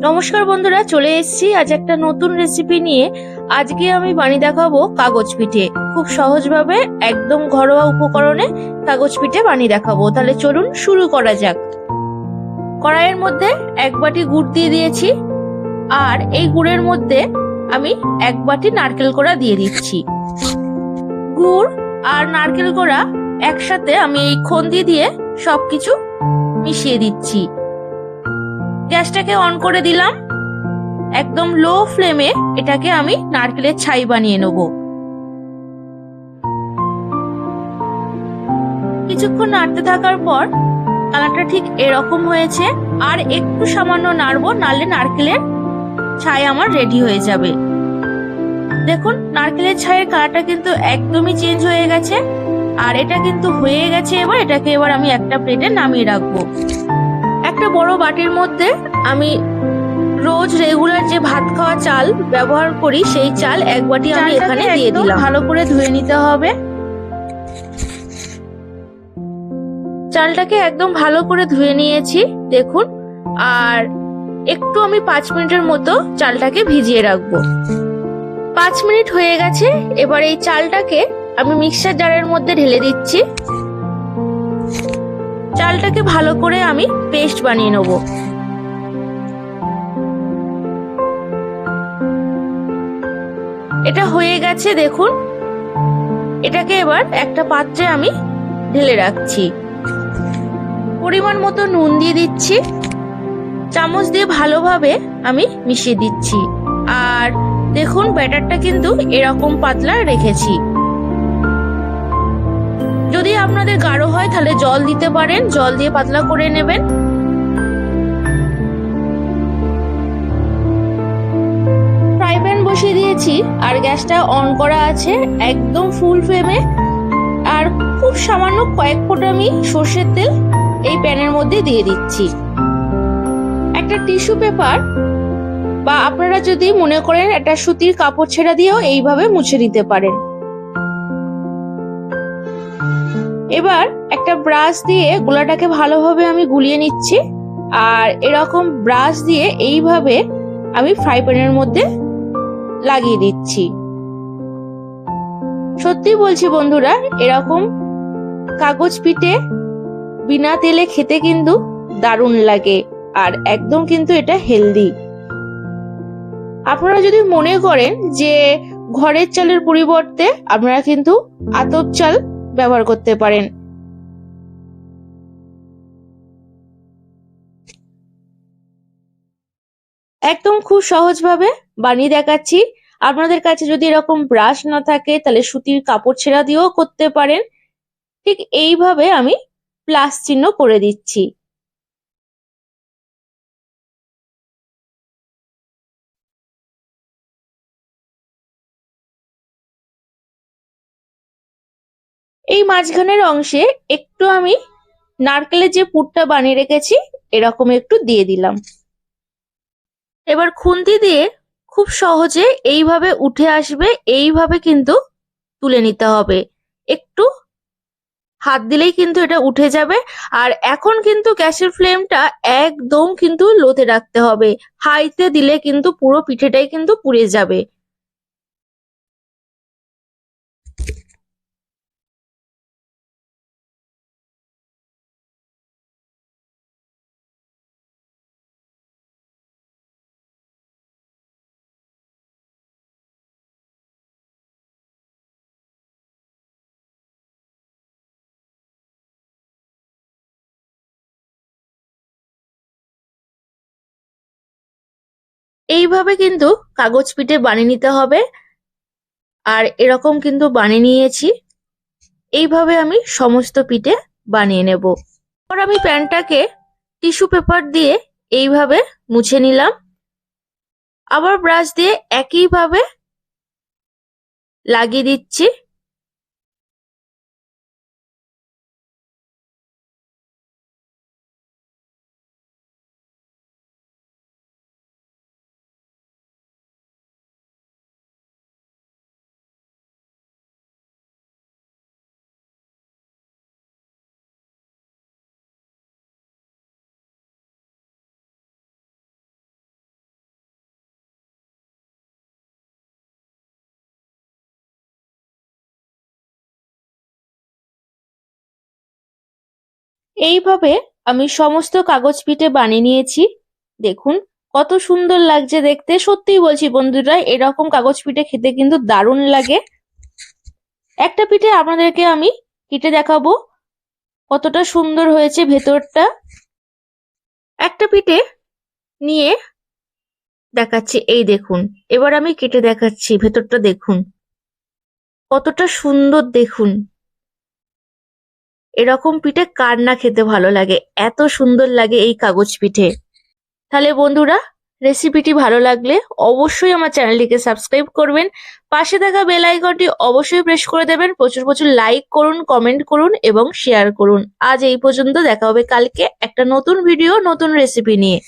নমস্কার বন্ধুরা, চলে এসেছি আজ একটা নতুন রেসিপি নিয়ে। আজকে আমি বানিয়ে দেখাবো কাগজ পিঠে। খুব সহজভাবে একদম ঘরোয়া উপকরণে কাগজ পিঠে বানিয়ে দেখাবো। তাহলে চলুন শুরু করা যাক। কড়াইয়ের মধ্যে 1 বাটি গুড় দিয়ে দিয়েছি, আর এই গুড়ের মধ্যে আমি 1 বাটি নারকেল কোড়া দিয়ে দিচ্ছি। গুড় আর নারকেল কোড়া একসাথে আমি এই খন্তি দিয়ে সবকিছু মিশিয়ে দিচ্ছি। গ্যাসটাকে অন করে দিলাম। একদম লো ফ্লেমে এটাকে আমি নারকেলের ছাই বানিয়ে নেব। কিছুক্ষণ নাড়তে থাকার পর কালারটা ঠিক এরকম হয়েছে, আর একটু সামান্য নাড়বো, নাড়লে নারকেলের ছাই আমার রেডি হয়ে যাবে। দেখুন, নারকেলের ছাইয়ের কালারটা কিন্তু একদমই চেঞ্জ হয়ে গেছে, আর এটা কিন্তু হয়ে গেছে। এটাকে আমি একটা প্লেটে নামিয়ে রাখবো। একটা বড় বাটির মধ্যে আমি রোজ রেগুলার যে ভাত খাওয়া চাল ব্যবহার করি, সেই চাল 1 বাটি আমি এখানে দিয়ে দিলাম। ভালো করে ধুয়ে নিতে হবে। চালটাকে একদম ভালো করে ধুয়ে নিয়েছি, দেখুন। আর একটু আমি 5 মিনিটের মতো চালটাকে ভিজিয়ে রাখবো। 5 মিনিট হয়ে গেছে। এবার এই চালটাকে আমি মিক্সার জারের মধ্যে ঢেলে দিচ্ছি। চালটাকে ভালো করে আমি পেস্ট বানিয়ে নেবো। এটা হয়ে গেছে, দেখুন। এটাকে এবার একটা পাত্রে আমি ঢেলে রাখছি। পরিমাণ মতো নুন দিয়ে দিচ্ছি। চামচ দিয়ে ভালোভাবে আমি মিশিয়ে দিচ্ছি। আর দেখুন, ব্যাটারটা কিন্তু এরকম পাতলা রেখেছি। যদি আপনাদের গাঢ় হয় তাহলে জল দিতে পারেন, জল দিয়ে পাতলা করে নেবেন। ফ্রাই প্যান বসিয়ে দিয়েছি, আর গ্যাসটা অন করা আছে একদম ফুল ফ্লেমে। আর খুব সামান্য কয়েক ফোঁটা আমি সর্ষের তেল এই প্যানের মধ্যে দিয়ে দিচ্ছি। একটা টিস্যু পেপার বা আপনারা যদি মনে করেন একটা সুতির কাপড় ছেঁড়া দিয়েও এইভাবে মুছে দিতে পারেন। এবার একটা ব্রাশ দিয়ে গোলাটাকে ভালোভাবে আমি গুলিয়ে নিচ্ছি, আর এরকম ব্রাশ দিয়ে এইভাবে আমি ফ্রাই প্যানের মধ্যে লাগিয়ে দিচ্ছি। সত্যি বলছি বন্ধুরা, এরকম কাগজ পিঠে বিনা তেলে খেতে কিন্তু দারুণ লাগে, আর একদম কিন্তু এটা হেলদি। আপনারা যদি মনে করেন যে ঘরের চালের পরিবর্তে আপনারা কিন্তু আতপ চাল ব্যবহার করতে পারেন। একদম খুব সহজভাবে বানিয়ে দেখাচ্ছি। আপনাদের কাছে যদি এরকম ব্রাশ না থাকে তাহলে সুতির কাপড় ছেঁড়া দিয়েও করতে পারেন। ঠিক এইভাবে আমি প্লাস চিহ্ন করে দিচ্ছি। এই মাঝখানের অংশে একটু আমি নারকেলের যে পুরটা বানিয়ে রেখেছি এরকম একটু দিয়ে দিলাম। এবার খুন্তি দিয়ে খুব সহজে এইভাবে উঠে আসবে, এইভাবে কিন্তু তুলে নিতে হবে। একটু হাত দিলেই কিন্তু এটা উঠে যাবে। আর এখন কিন্তু গ্যাসের ফ্লেমটা একদম কিন্তু লোতে রাখতে হবে। হাইতে দিলে কিন্তু পুরো পিঠেটাই কিন্তু পুড়ে যাবে। এইভাবে কিন্তু কাগজ পিঠে বানিয়ে নিতে হবে। আর এরকম কিন্তু বানিয়ে নিয়েছি। এইভাবে আমি সমস্ত পিঠে বানিয়ে নেব। এবার আমি প্যানটাকে টিস্যু পেপার দিয়ে এইভাবে মুছে নিলাম। আবার ব্রাশ দিয়ে একইভাবে লাগিয়ে দিচ্ছি। এইভাবে আমি সমস্ত কাগজ পিঠে বানিয়ে নিয়েছি। দেখুন কত সুন্দর লাগছে দেখতে। সত্যিই বলছি বন্ধুরা, এরকম কাগজ পিঠে খেতে কিন্তু দারুণ লাগে। একটা পিঠে আপনাদেরকে আমি কেটে দেখাবো কতটা সুন্দর হয়েছে ভেতরটা। একটা পিঠে নিয়ে দেখাচ্ছি, এই দেখুন। এবার আমি কেটে দেখাচ্ছি, ভেতরটা দেখুন কতটা সুন্দর। দেখুন এরকম পিঠে কার না খেতে ভালো লাগে, এত সুন্দর লাগে এই কাগজ পিঠে। তাহলে বন্ধুরা, রেসিপিটি ভালো লাগলে অবশ্যই আমার চ্যানেলটিকে সাবস্ক্রাইব করবেন, পাশে থাকা বেল আইকনটি অবশ্যই প্রেস করে দেবেন, প্রচুর প্রচুর লাইক করুন, কমেন্ট করুন এবং শেয়ার করুন। আজ এই পর্যন্ত, দেখা হবে কালকে একটা নতুন ভিডিও নতুন রেসিপি নিয়ে।